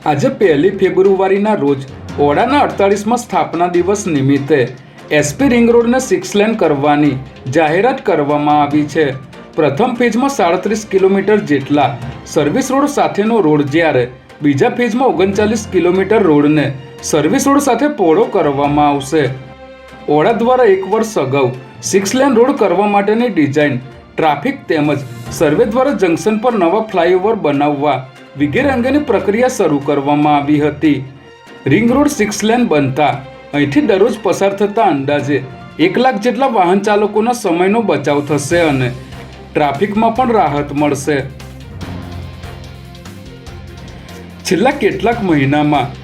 આજે 1 ફેબ્રુઆરીના રોજ ઓડાના 48માં સ્થાપના દિવસ નિમિત્તે એસપી રિંગ રોડને 6 લેન કરવાની જાહેરાત કરવામાં આવી છે. પ્રથમ ફેઝમાં 37 કિલોમીટર જેટલા સર્વિસ રોડ સાથેનો રોડ, જ્યારે બીજા ફેઝમાં 39 કિલોમીટર રોડને સર્વિસ રોડ સાથે પહોળો કરવામાં આવશે. ઓડા દ્વારા 1 વર્ષ અગાઉ 6 લેન રોડ કરવા માટેની ડિઝાઇન, ટ્રાફિક તેમજ સર્વે દ્વારા જંકશન પર નવા ફ્લાયઓવર બનાવવા વગેરે અંગેની પ્રક્રિયા શરૂ કરવામાં આવી હતી. રિંગ રોડ 6 લેન બનતા અહીંથી દરરોજ પસાર થતા અંદાજે 1 લાખ જેટલા વાહન ચાલકોના સમયનો બચાવ થશે અને ટ્રાફિકમાં પણ રાહત મળશે. છેલ્લા કેટલાક મહિનામાં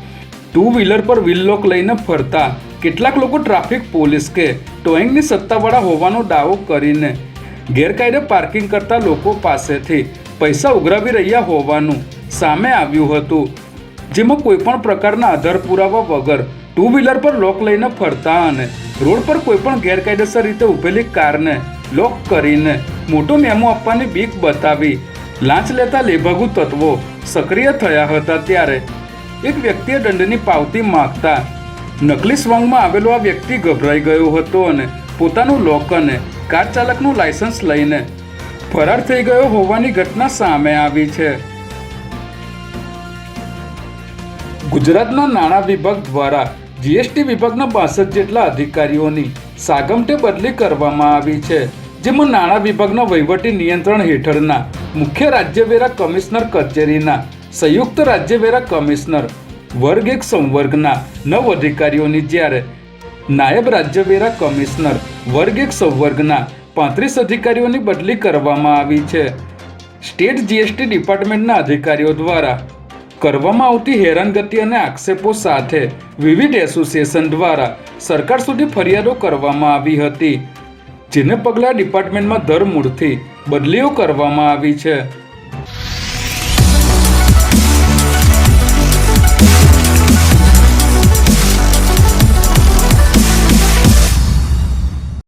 2 વ્હીલર પર વ્હીલ લોક લઈને ફરતા કેટલાક લોકો ટ્રાફિક પોલીસ કે ટોઈંગની સત્તાવાળા હોવાનો દાવો કરીને ગેરકાયદે પાર્કિંગ કરતા લોકો પાસેથી પૈસા ઉઘરાવી રહ્યા હોવાનું સામે આવ્યું હતું, જેમાં કોઈપણ પ્રકારના આધાર પુરાવા વગર 2 વ્હીલર પર લોક લઈને ફરતા અને રોડ પર કોઈપણ ગેરકાયદેસર રીતે ઊભેલી કારને લોક કરીને મોટો મેમો આપવાની બીક બતાવી લાંચ લેતા લેભાગુ તત્વો સક્રિય થયા હતા. ત્યારે એક વ્યક્તિએ દંડની પાવતી માંગતા નકલી સ્વાંગમાં આવેલો આ વ્યક્તિ ગભરાઈ ગયો હતો અને પોતાનું લોક અને કાર ચાલકનું લાયસન્સ લઈને ફરાર થઈ ગયો હોવાની ઘટના સામે આવી છે. ગુજરાતના નાણાં વિભાગ દ્વારા જીએસટી વિભાગના 62 જેટલા અધિકારીઓની સાગમટે બદલી કરવામાં આવી છે, જેમાં નાણાં વિભાગના વહીવટી નિયંત્રણ હેઠળના મુખ્ય રાજ્યવેરા કમિશનર કચેરીના સંયુક્ત રાજ્યવેરા કમિશનર વર્ગ 1 સંવર્ગના 9 અધિકારીઓની, જ્યારે નાયબ રાજ્યવેરા કમિશનર વર્ગ 1 સંવર્ગના 35 અધિકારીઓની બદલી કરવામાં આવી છે. સ્ટેટ જીએસટી ડિપાર્ટમેન્ટના અધિકારીઓ દ્વારા કરવામાં આવતી હેરાનગતિ અને આક્ષેપો સાથે વિવિધ એસોસિએશન દ્વારા સરકાર સુધી ફરિયાદો કરવામાં આવી હતી, જેને પગલે ડિપાર્ટમેન્ટમાં ધરમૂળથી બદલીઓ કરવામાં આવી છે.